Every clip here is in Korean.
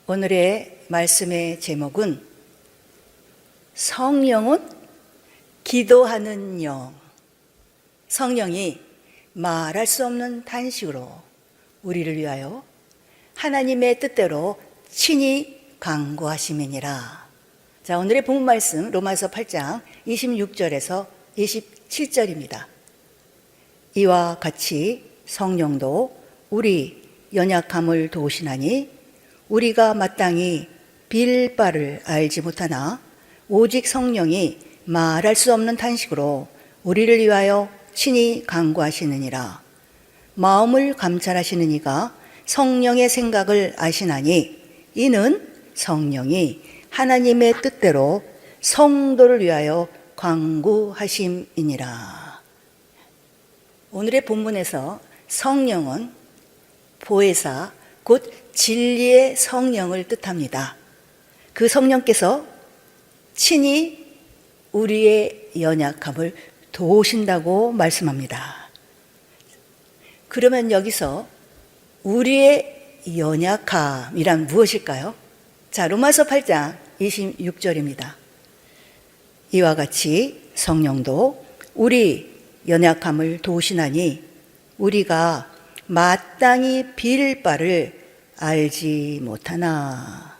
오늘의 말씀의 제목은 성령은 기도하는 영. 성령이 말할 수 없는 탄식으로 우리를 위하여 하나님의 뜻대로 친히 간구하심이니라. 자, 오늘의 본문 말씀 로마서 8장 26절에서 27절입니다. 이와 같이 성령도 우리 연약함을 도우시나니 우리가 마땅히 빌 바를 알지 못하나 오직 성령이 말할 수 없는 탄식으로 우리를 위하여 친히 간구하시느니라. 마음을 감찰하시는 이가 성령의 생각을 아시나니 이는 성령이 하나님의 뜻대로 성도를 위하여 간구하심이니라. 오늘의 본문에서 성령은 보혜사 곧 진리의 성령을 뜻합니다. 그 성령께서 친히 우리의 연약함을 도우신다고 말씀합니다. 그러면 여기서 우리의 연약함이란 무엇일까요? 자, 로마서 8장 26절입니다. 이와 같이 성령도 우리 연약함을 도우시나니 우리가 마땅히 빌 바를 알지 못하나.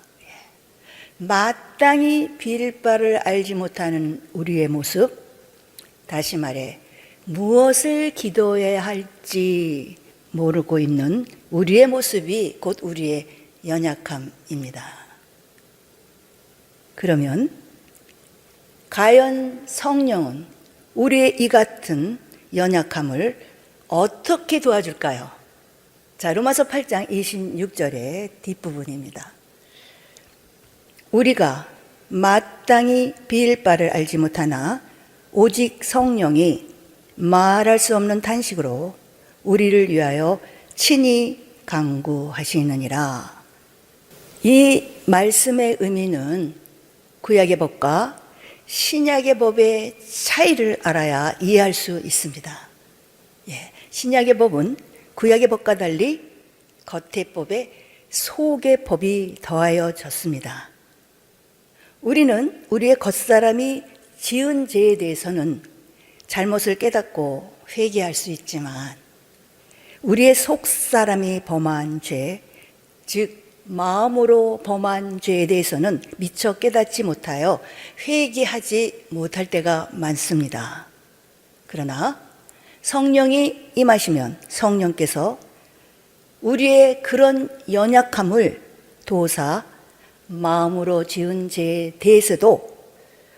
마땅히 빌 바를 알지 못하는 우리의 모습, 다시 말해 무엇을 기도해야 할지 모르고 있는 우리의 모습이 곧 우리의 연약함입니다. 그러면 과연 성령은 우리의 이 같은 연약함을 어떻게 도와줄까요? 자, 로마서 8장 26절의 뒷부분입니다. 우리가 마땅히 빌 바를 알지 못하나 오직 성령이 말할 수 없는 탄식으로 우리를 위하여 친히 간구하시느니라. 이 말씀의 의미는 구약의 법과 신약의 법의 차이를 알아야 이해할 수 있습니다. 신약의 법은 구약의 법과 달리 겉의 법에 속의 법이 더하여졌습니다. 우리는 우리의 겉사람이 지은 죄에 대해서는 잘못을 깨닫고 회개할 수 있지만 우리의 속사람이 범한 죄, 즉 마음으로 범한 죄에 대해서는 미처 깨닫지 못하여 회개하지 못할 때가 많습니다. 그러나 성령이 임하시면 성령께서 우리의 그런 연약함을 도우사 마음으로 지은 죄에 대해서도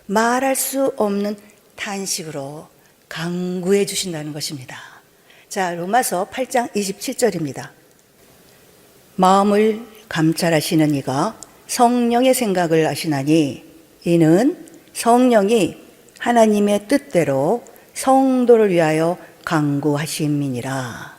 말할 수 없는 탄식으로 간구해 주신다는 것입니다. 자, 로마서 8장 27절입니다. 마음을 감찰하시는 이가 성령의 생각을 아시나니 이는 성령이 하나님의 뜻대로 성도를 위하여 간구하심이니라.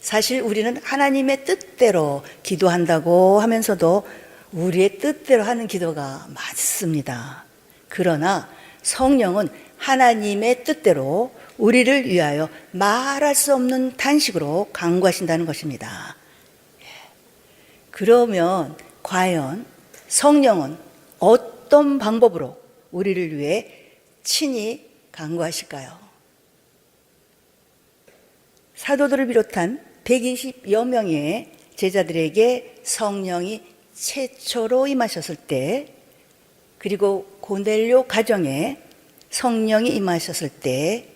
사실 우리는 하나님의 뜻대로 기도한다고 하면서도 우리의 뜻대로 하는 기도가 많습니다. 그러나 성령은 하나님의 뜻대로 우리를 위하여 말할 수 없는 탄식으로 간구하신다는 것입니다. 그러면 과연 성령은 어떤 방법으로 우리를 위해 친히 간구하실까요? 사도들을 비롯한 120여 명의 제자들에게 성령이 최초로 임하셨을 때, 그리고 고넬료 가정에 성령이 임하셨을 때,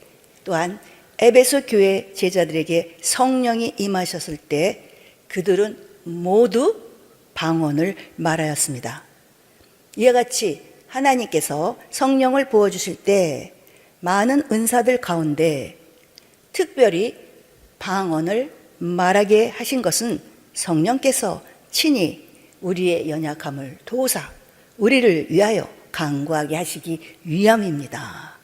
또한 에베소 교회 제자들에게 성령이 임하셨을 때 그들은 모두 방언을 말하였습니다. 이와 같이 하나님께서 성령을 부어주실 때 많은 은사들 가운데 특별히 방언을 말하게 하신 것은 성령께서 친히 우리의 연약함을 도우사 우리를 위하여 간구하게 하시기 위함입니다.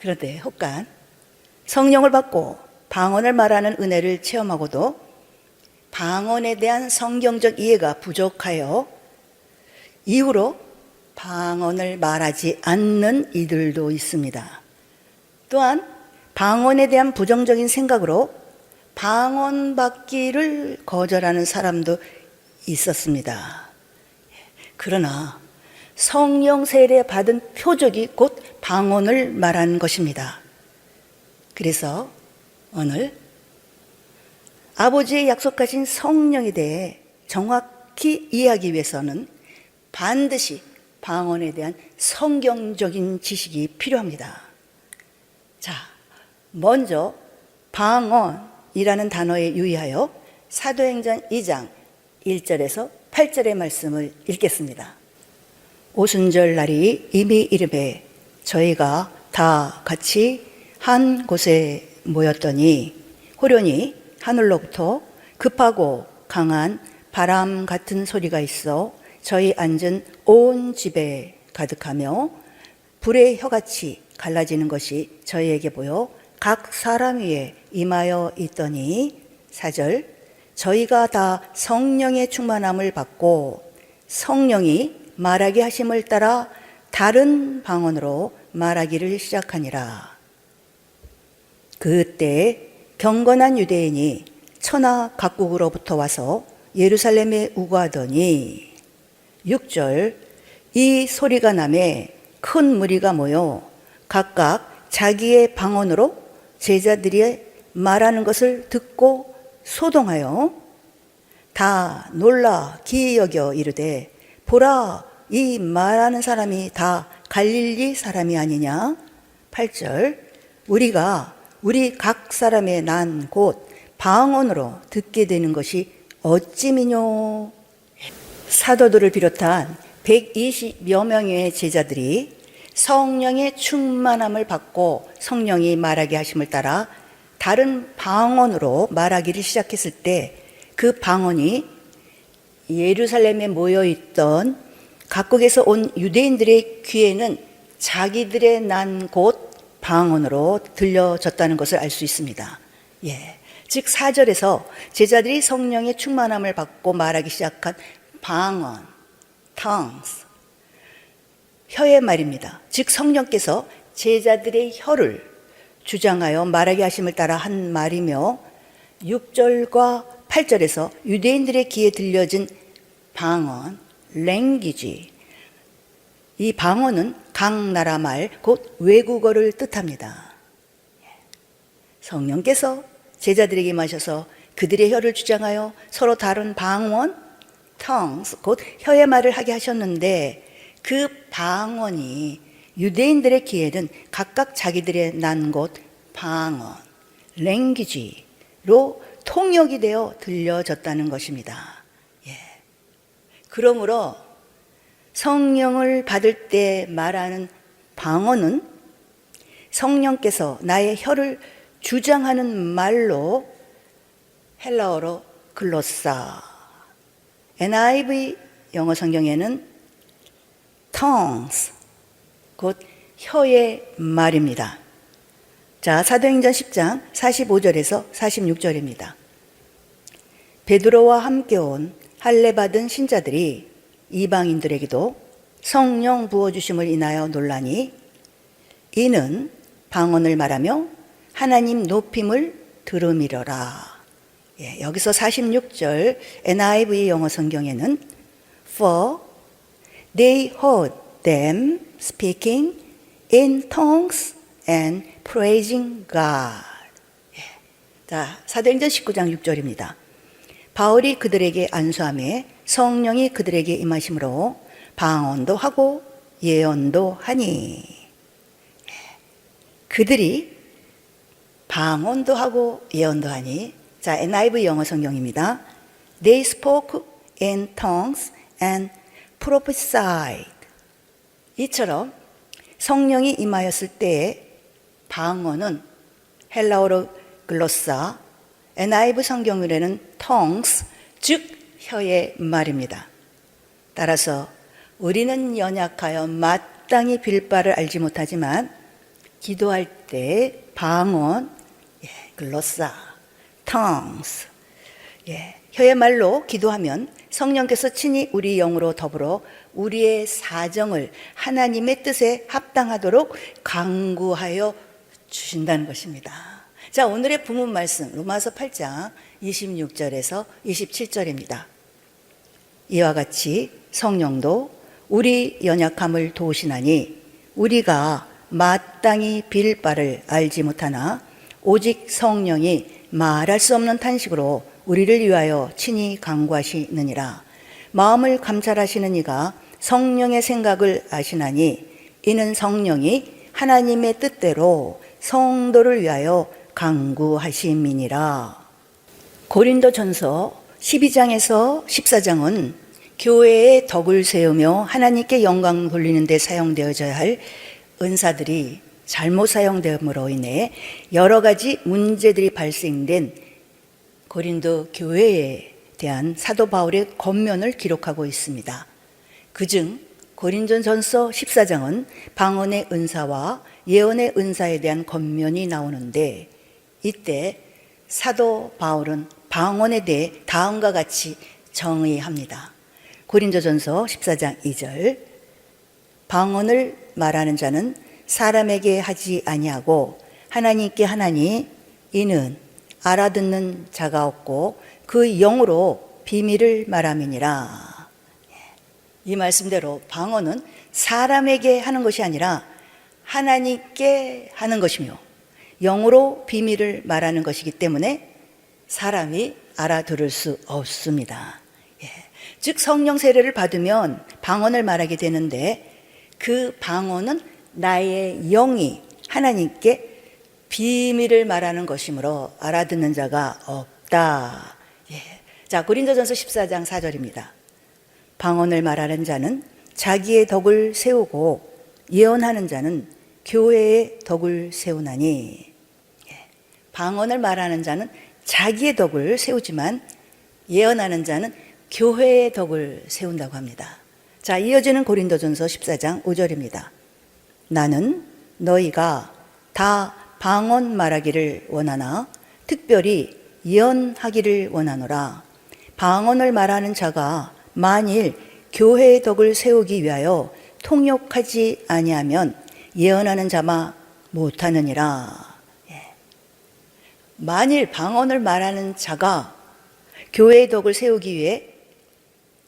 그런데 혹간 성령을 받고 방언을 말하는 은혜를 체험하고도 방언에 대한 성경적 이해가 부족하여 이후로 방언을 말하지 않는 이들도 있습니다. 또한 방언에 대한 부정적인 생각으로 방언 받기를 거절하는 사람도 있었습니다. 그러나 성령 세례 받은 표적이 곧 방언을 말하는 것입니다. 그래서 오늘 아버지의 약속하신 성령에 대해 정확히 이해하기 위해서는 반드시 방언에 대한 성경적인 지식이 필요합니다. 자, 먼저 방언이라는 단어에 유의하여 사도행전 2장 1절에서 8절의 말씀을 읽겠습니다. 오순절 날이 이미 이르매 저희가 다 같이 한 곳에 모였더니 호련히 하늘로부터 급하고 강한 바람 같은 소리가 있어 저희 앉은 온 집에 가득하며 불의 혀같이 갈라지는 것이 저희에게 보여 각 사람 위에 임하여 있더니 4절 저희가 다 성령의 충만함을 받고 성령이 말하게 하심을 따라 다른 방언으로 말하기를 시작하니라. 그때 경건한 유대인이 천하 각국으로부터 와서 예루살렘에 우거하더니 6절 이 소리가 나매 큰 무리가 모여 각각 자기의 방언으로 제자들이 말하는 것을 듣고 소동하여 다 놀라 기이 여겨 이르되 보라 이 말하는 사람이 다 갈릴리 사람이 아니냐. 8절 우리가 우리 각 사람의 난 곧 방언으로 듣게 되는 것이 어찌미뇨. 사도들을 비롯한 120여 명의 제자들이 성령의 충만함을 받고 성령이 말하게 하심을 따라 다른 방언으로 말하기를 시작했을 때 그 방언이 예루살렘에 모여있던 각국에서 온 유대인들의 귀에는 자기들의 난 곳 방언으로 들려졌다는 것을 알 수 있습니다. 즉 4절에서 제자들이 성령의 충만함을 받고 말하기 시작한 방언, tongues, 혀의 말입니다. 즉 성령께서 제자들의 혀를 주장하여 말하게 하심을 따라 한 말이며 6절과 8절에서 유대인들의 귀에 들려진 방언, language, 이 방언은 각 나라 말, 곧 외국어를 뜻합니다. 성령께서 제자들에게 마셔서 그들의 혀를 주장하여 서로 다른 방언, tongues, 곧 혀의 말을 하게 하셨는데 그 방언이 유대인들의 귀에는 각각 자기들의 난 곳 방언, language로 통역이 되어 들려졌다는 것입니다. 그러므로 성령을 받을 때 말하는 방언은 성령께서 나의 혀를 주장하는 말로 헬라어로 글로사, NIV 영어 성경에는 tongues, 곧 혀의 말입니다. 자, 사도행전 10장 45절에서 46절입니다. 베드로와 함께 온 할례 받은 신자들이 이방인들에게도 성령 부어주심을 인하여 놀라니 이는 방언을 말하며 하나님 높임을 들음이러라. 여기서 46절 NIV 영어 성경에는 For they heard them speaking in tongues and praising God. 자, 사도행전 19장 6절입니다. 바울이 그들에게 안수하며 성령이 그들에게 임하심으로 방언도 하고 예언도 하니. 그들이 방언도 하고 예언도 하니. 자, NIV 영어 성경입니다. They spoke in tongues and prophesied. 이처럼 성령이 임하였을 때에 방언은 헬라어로 글로사, NIV 성경으로는 tongues, 즉 혀의 말입니다. 따라서 우리는 연약하여 마땅히 빌 바를 알지 못하지만 기도할 때 방언, 글로사, tongues, 혀의 말로 기도하면 성령께서 친히 우리 영으로 더불어 우리의 사정을 하나님의 뜻에 합당하도록 강구하여 주신다는 것입니다. 자, 오늘의 본문 말씀 로마서 8장 26절에서 27절입니다. 이와 같이 성령도 우리 연약함을 도우시나니 우리가 마땅히 빌 바를 알지 못하나 오직 성령이 말할 수 없는 탄식으로 우리를 위하여 친히 간구하시느니라. 마음을 감찰하시는 이가 성령의 생각을 아시나니 이는 성령이 하나님의 뜻대로 성도를 위하여 간구하심이니라. 고린도전서 12장에서 14장은 교회의 덕을 세우며 하나님께 영광 돌리는 데 사용되어져야 할 은사들이 잘못 사용됨으로 인해 여러 가지 문제들이 발생된 고린도 교회에 대한 사도 바울의 권면을 기록하고 있습니다. 그중 고린도전서 14장은 방언의 은사와 예언의 은사에 대한 권면이 나오는데, 이때 사도 바울은 방언에 대해 다음과 같이 정의합니다. 고린도전서 14장 2절, 방언을 말하는 자는 사람에게 하지 아니하고 하나님께 하나니 이는 알아듣는 자가 없고 그 영으로 비밀을 말함이니라. 이 말씀대로 방언은 사람에게 하는 것이 아니라 하나님께 하는 것이며 영으로 비밀을 말하는 것이기 때문에 사람이 알아들을 수 없습니다. 즉 성령 세례를 받으면 방언을 말하게 되는데, 그 방언은 나의 영이 하나님께 비밀을 말하는 것이므로 알아듣는 자가 없다. 자, 고린도전서 14장 4절입니다. 방언을 말하는 자는 자기의 덕을 세우고 예언하는 자는 교회의 덕을 세우나니. 방언을 말하는 자는 자기의 덕을 세우지만 예언하는 자는 교회의 덕을 세운다고 합니다. 자, 이어지는 고린도전서 14장 5절입니다. 나는 너희가 다 방언 말하기를 원하나 특별히 예언하기를 원하노라. 방언을 말하는 자가 만일 교회의 덕을 세우기 위하여 통역하지 아니하면 예언하는 자마 못하느니라. 만일 방언을 말하는 자가 교회의 덕을 세우기 위해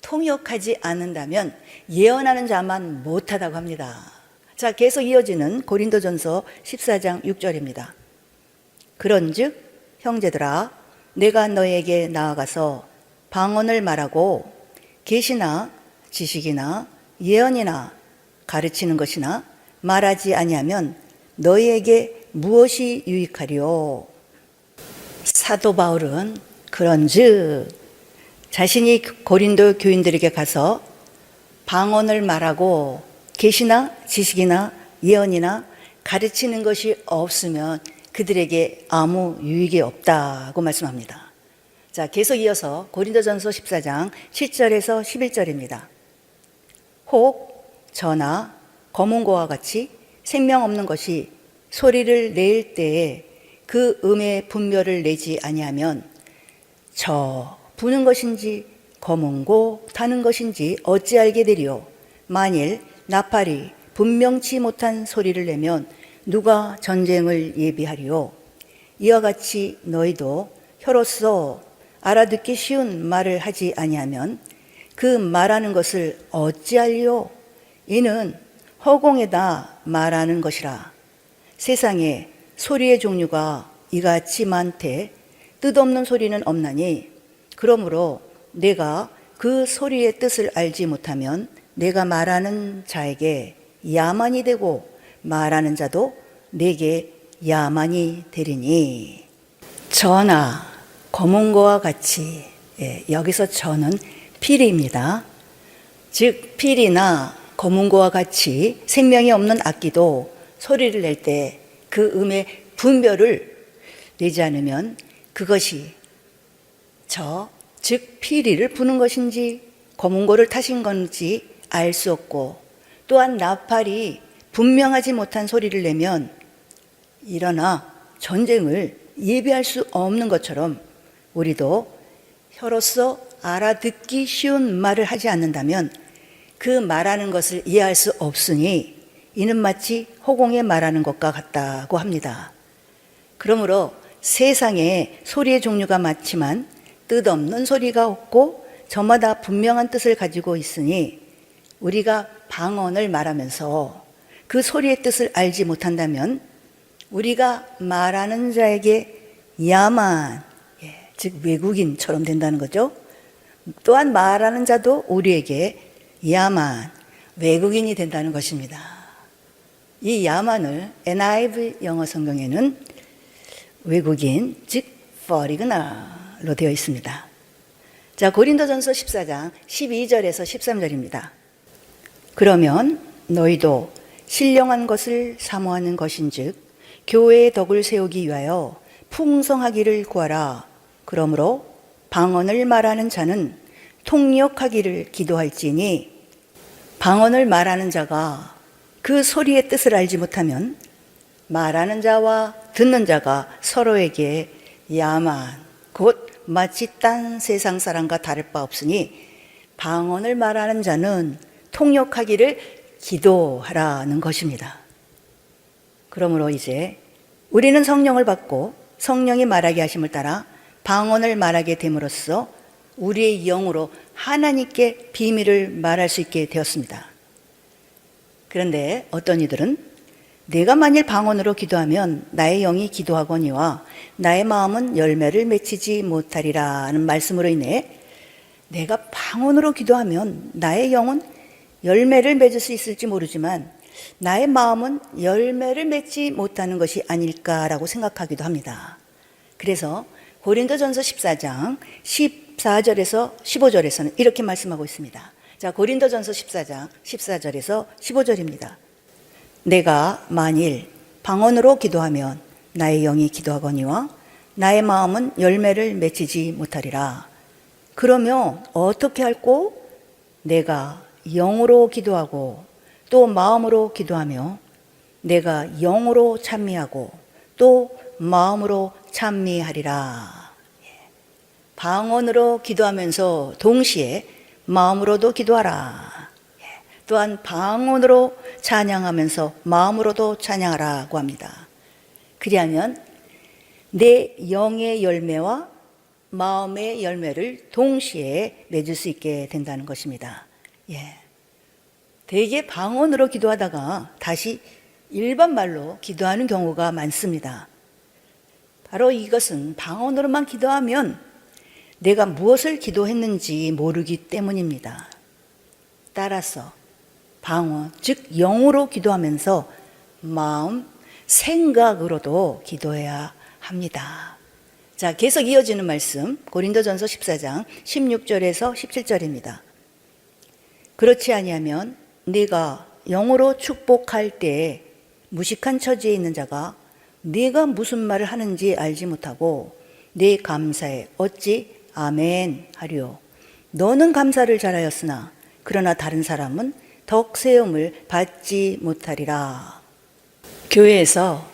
통역하지 않는다면 예언하는 자만 못하다고 합니다. 자, 계속 이어지는 고린도전서 14장 6절입니다. 그런즉 형제들아, 내가 너에게 나아가서 방언을 말하고 계시나 지식이나 예언이나 가르치는 것이나 말하지 아니하면 너희에게 무엇이 유익하리요? 사도 바울은 그런즉 자신이 고린도 교인들에게 가서 방언을 말하고 계시나 지식이나 예언이나 가르치는 것이 없으면 그들에게 아무 유익이 없다고 말씀합니다. 자, 계속 이어서 고린도전서 14장 7절에서 11절입니다. 혹 저나 검은고와 같이 생명 없는 것이 소리를 낼 때에 그 음의 분별을 내지 아니하면 저 부는 것인지 검은고 타는 것인지 어찌 알게 되리요? 만일 나팔이 분명치 못한 소리를 내면 누가 전쟁을 예비하리요? 이와 같이 너희도 혀로서 알아듣기 쉬운 말을 하지 아니하면 그 말하는 것을 어찌 알리요? 이는 허공에다 말하는 것이라. 세상에 소리의 종류가 이같이 많되 뜻없는 소리는 없나니, 그러므로 내가 그 소리의 뜻을 알지 못하면 내가 말하는 자에게 야만이 되고 말하는 자도 내게 야만이 되리니. 저나 검은 거와 같이, 여기서 저는 피리입니다. 즉 피리나 검은 거와 같이 생명이 없는 악기도 소리를 낼 때 그 음의 분별을 내지 않으면 그것이 즉 피리를 부는 것인지 검은고를 타신 건지 알 수 없고, 또한 나팔이 분명하지 못한 소리를 내면 일어나 전쟁을 예비할 수 없는 것처럼 우리도 혀로서 알아듣기 쉬운 말을 하지 않는다면 그 말하는 것을 이해할 수 없으니 이는 마치 허공에 말하는 것과 같다고 합니다. 그러므로 세상에 소리의 종류가 많지만 뜻없는 소리가 없고 저마다 분명한 뜻을 가지고 있으니 우리가 방언을 말하면서 그 소리의 뜻을 알지 못한다면 우리가 말하는 자에게 야만, 즉 외국인처럼 된다는 거죠. 또한 말하는 자도 우리에게 야만, 외국인이 된다는 것입니다. 이 야만을 NIV 영어 성경에는 외국인, 즉 foreigner로 되어 있습니다. 자, 고린도전서 14장 12절에서 13절입니다. 그러면 너희도 신령한 것을 사모하는 것인즉 교회의 덕을 세우기 위하여 풍성하기를 구하라. 그러므로 방언을 말하는 자는 통역하기를 기도할지니 방언을 말하는 자가 그 소리의 뜻을 알지 못하면 말하는 자와 듣는 자가 서로에게 야만 곧 마치 딴 세상 사람과 다를 바 없으니 방언을 말하는 자는 통역하기를 기도하라는 것입니다. 그러므로 이제 우리는 성령을 받고 성령이 말하게 하심을 따라 방언을 말하게 됨으로써 우리의 영으로 하나님께 비밀을 말할 수 있게 되었습니다. 그런데 어떤 이들은 내가 만일 방언으로 기도하면 나의 영이 기도하거니와 나의 마음은 열매를 맺히지 못하리라는 말씀으로 인해 내가 방언으로 기도하면 나의 영은 열매를 맺을 수 있을지 모르지만 나의 마음은 열매를 맺지 못하는 것이 아닐까라고 생각하기도 합니다. 그래서 고린도전서 14장 14절에서 15절에서는 이렇게 말씀하고 있습니다. 자, 고린도전서 14장 14절에서 15절입니다. 내가 만일 방언으로 기도하면 나의 영이 기도하거니와 나의 마음은 열매를 맺히지 못하리라. 그러면 어떻게 할꼬? 내가 영으로 기도하고 또 마음으로 기도하며 내가 영으로 찬미하고 또 마음으로 찬미하리라. 방언으로 기도하면서 동시에 마음으로도 기도하라. 또한 방언으로 찬양하면서 마음으로도 찬양하라고 합니다. 그리하면 내 영의 열매와 마음의 열매를 동시에 맺을 수 있게 된다는 것입니다. 대개 방언으로 기도하다가 다시 일반 말로 기도하는 경우가 많습니다. 바로 이것은 방언으로만 기도하면 내가 무엇을 기도했는지 모르기 때문입니다. 따라서 방언, 즉 영으로 기도하면서 마음, 생각으로도 기도해야 합니다. 자, 계속 이어지는 말씀 고린도전서 14장 16절에서 17절입니다. 그렇지 아니하면 네가 영으로 축복할 때 무식한 처지에 있는 자가 네가 무슨 말을 하는지 알지 못하고 네 감사에 어찌 아멘 하리요. 너는 감사를 잘하였으나 그러나 다른 사람은 덕 세움을 받지 못하리라. 교회에서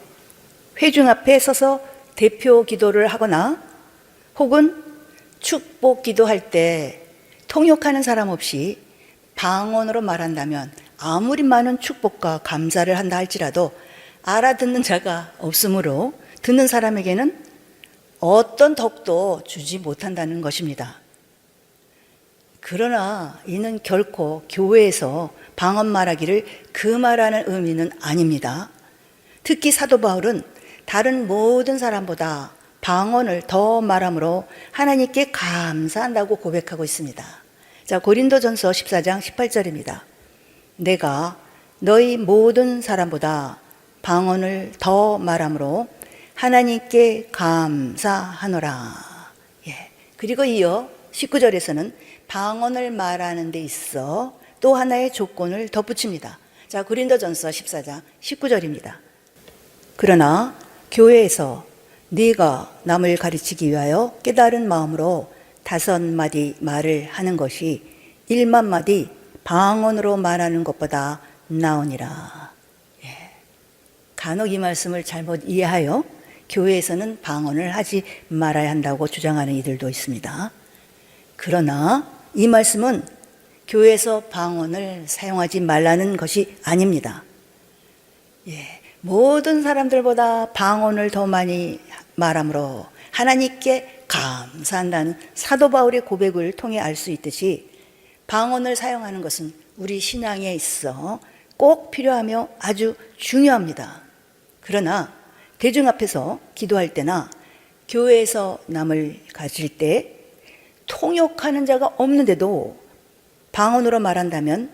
회중 앞에 서서 대표 기도를 하거나 혹은 축복 기도할 때 통역하는 사람 없이 방언으로 말한다면 아무리 많은 축복과 감사를 한다 할지라도 알아듣는 자가 없으므로 듣는 사람에게는 어떤 덕도 주지 못한다는 것입니다. 그러나 이는 결코 교회에서 방언 말하기를 금하라는 의미는 아닙니다. 특히 사도 바울은 다른 모든 사람보다 방언을 더 말함으로 하나님께 감사한다고 고백하고 있습니다. 자, 고린도전서 14장 18절입니다. 내가 너희 모든 사람보다 방언을 더 말함으로 하나님께 감사하노라. 그리고 이어 19절에서는 방언을 말하는 데 있어 또 하나의 조건을 덧붙입니다. 자, 고린도전서 14장 19절입니다. 그러나 교회에서 네가 남을 가르치기 위하여 깨달은 마음으로 5마디 말을 하는 것이 1만 마디 방언으로 말하는 것보다 나으니라. 간혹 이 말씀을 잘못 이해하여 교회에서는 방언을 하지 말아야 한다고 주장하는 이들도 있습니다. 그러나 이 말씀은 교회에서 방언을 사용하지 말라는 것이 아닙니다. 모든 사람들보다 방언을 더 많이 말함으로 하나님께 감사한다는 사도 바울의 고백을 통해 알 수 있듯이 방언을 사용하는 것은 우리 신앙에 있어 꼭 필요하며 아주 중요합니다. 그러나 대중 앞에서 기도할 때나 교회에서 남을 가질 때 통역하는 자가 없는데도 방언으로 말한다면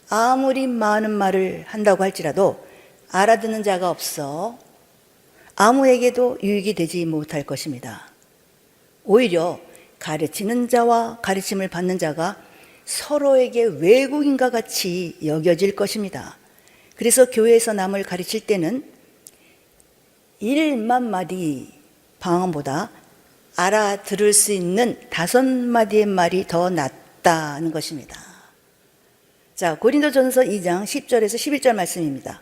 아무리 많은 말을 한다고 할지라도 알아듣는 자가 없어 아무에게도 유익이 되지 못할 것입니다. 오히려 가르치는 자와 가르침을 받는 자가 서로에게 외국인과 같이 여겨질 것입니다. 그래서 교회에서 남을 가르칠 때는 1만 마디 방언보다 알아들을 수 있는 5마디의 말이 더 낫다는 것입니다. 자, 고린도전서 2장 10절에서 11절 말씀입니다.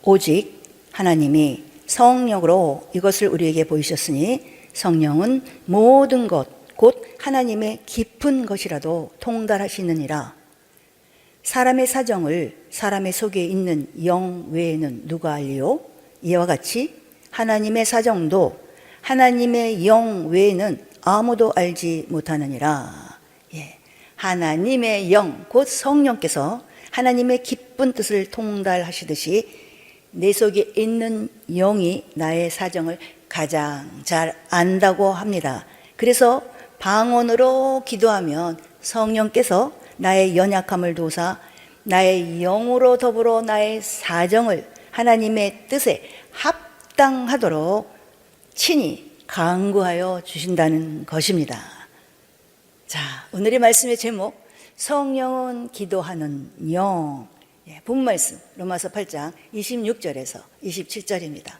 오직 하나님이 성령으로 이것을 우리에게 보이셨으니 성령은 모든 것 곧 하나님의 깊은 것이라도 통달하시느니라. 사람의 사정을 사람의 속에 있는 영 외에는 누가 알리요? 이와 같이 하나님의 사정도 하나님의 영 외에는 아무도 알지 못하느니라. 하나님의 영, 곧 성령께서 하나님의 깊은 뜻을 통달하시듯이 내 속에 있는 영이 나의 사정을 가장 잘 안다고 합니다. 그래서 방언으로 기도하면 성령께서 나의 연약함을 도사 나의 영으로 더불어 나의 사정을 하나님의 뜻에 합당하도록 친히 간구하여 주신다는 것입니다. 자, 오늘의 말씀의 제목, 성령은 기도하는 영. 본 말씀 로마서 8장 26절에서 27절입니다.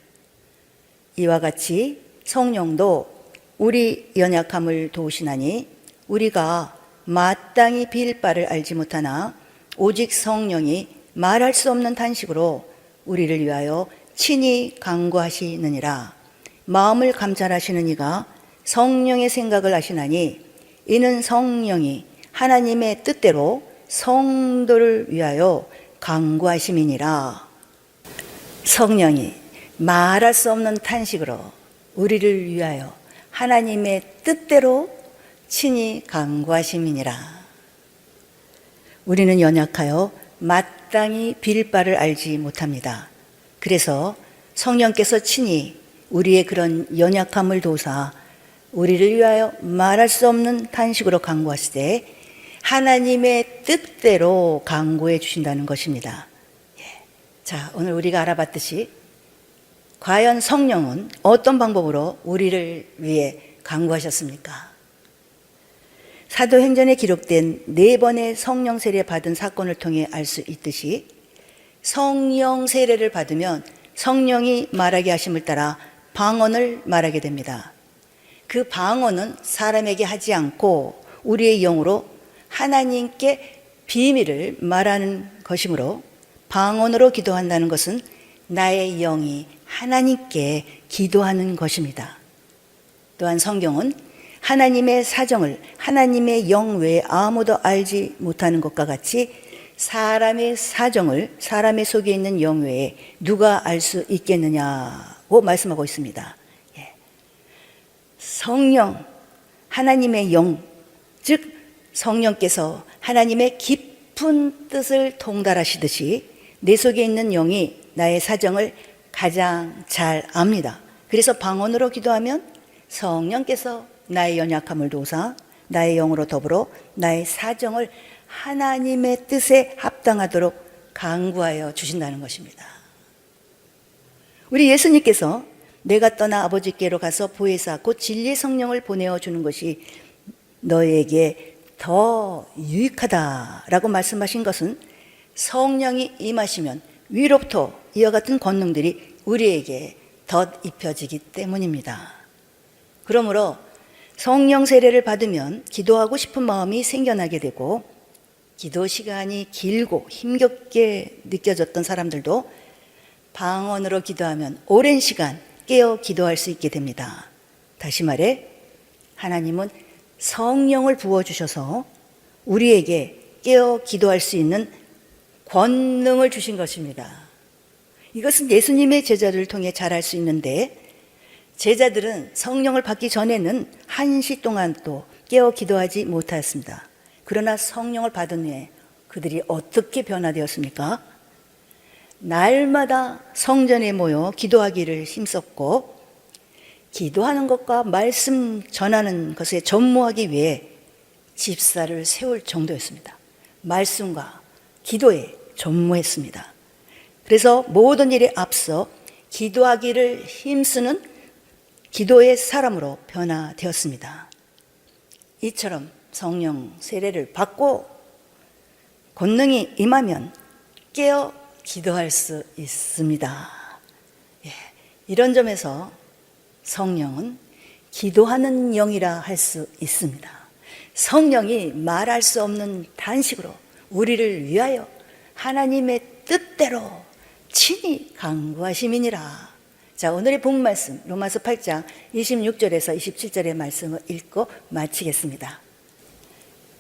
이와 같이 성령도 우리 연약함을 도우시나니 우리가 마땅히 빌 바를 알지 못하나 오직 성령이 말할 수 없는 탄식으로 우리를 위하여 친히 간구하시느니라. 마음을 감찰하시는 이가 성령의 생각을 아시나니 이는 성령이 하나님의 뜻대로 성도를 위하여 간구하심이니라. 성령이 말할 수 없는 탄식으로 우리를 위하여 하나님의 뜻대로 친히 간구하심이니라. 우리는 연약하여 마땅히 빌 바를 알지 못합니다. 그래서 성령께서 친히 우리의 그런 연약함을 도우사 우리를 위하여 말할 수 없는 탄식으로 간구하실 때 하나님의 뜻대로 간구해 주신다는 것입니다. 자, 오늘 우리가 알아봤듯이 과연 성령은 어떤 방법으로 우리를 위해 간구하셨습니까? 사도행전에 기록된 4번의 성령 세례 받은 사건을 통해 알 수 있듯이 성령 세례를 받으면 성령이 말하게 하심을 따라 방언을 말하게 됩니다. 그 방언은 사람에게 하지 않고 우리의 영으로 하나님께 비밀을 말하는 것이므로 방언으로 기도한다는 것은 나의 영이 하나님께 기도하는 것입니다. 또한 성경은 하나님의 사정을 하나님의 영 외에 아무도 알지 못하는 것과 같이 사람의 사정을 사람의 속에 있는 영 외에 누가 알 수 있겠느냐고 말씀하고 있습니다. 성령, 하나님의 영, 즉 성령께서 하나님의 깊은 뜻을 통달하시듯이 내 속에 있는 영이 나의 사정을 가장 잘 압니다. 그래서 방언으로 기도하면 성령께서 나의 연약함을 도우사 나의 영으로 더불어 나의 사정을 하나님의 뜻에 합당하도록 간구하여 주신다는 것입니다. 우리 예수님께서 내가 떠나 아버지께로 가서 보혜사 곧 진리의 성령을 보내어 주는 것이 너에게 더 유익하다라고 말씀하신 것은 성령이 임하시면 위로부터 이와 같은 권능들이 우리에게 덧입혀지기 때문입니다. 그러므로 성령 세례를 받으면 기도하고 싶은 마음이 생겨나게 되고 기도 시간이 길고 힘겹게 느껴졌던 사람들도 방언으로 기도하면 오랜 시간 깨어 기도할 수 있게 됩니다. 다시 말해 하나님은 성령을 부어주셔서 우리에게 깨어 기도할 수 있는 권능을 주신 것입니다. 이것은 예수님의 제자들을 통해 잘 알 수 있는데 제자들은 성령을 받기 전에는 1시 동안 또 깨어 기도하지 못하였습니다. 그러나 성령을 받은 후에 그들이 어떻게 변화되었습니까? 날마다 성전에 모여 기도하기를 힘썼고, 기도하는 것과 말씀 전하는 것에 전무하기 위해 집사를 세울 정도였습니다. 말씀과 기도에 전무했습니다. 그래서 모든 일에 앞서 기도하기를 힘쓰는 기도의 사람으로 변화되었습니다. 이처럼 성령 세례를 받고 권능이 임하면 깨어 기도할 수 있습니다. 이런 점에서 성령은 기도하는 영이라 할 수 있습니다. 성령이 말할 수 없는 단식으로 우리를 위하여 하나님의 뜻대로 친히 강구하심이니라. 자, 오늘의 본 말씀 로마서 8장 26절에서 27절의 말씀을 읽고 마치겠습니다.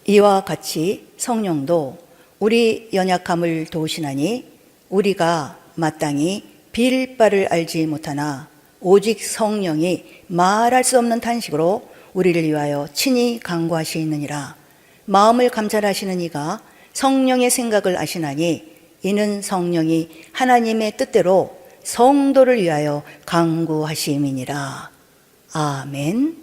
이와 같이 성령도 우리 연약함을 도우시나니 우리가 마땅히 빌 바를 알지 못하나 오직 성령이 말할 수 없는 탄식으로 우리를 위하여 친히 간구하시느니라. 마음을 감찰하시는 이가 성령의 생각을 아시나니 이는 성령이 하나님의 뜻대로 성도를 위하여 간구하심이니라. 아멘.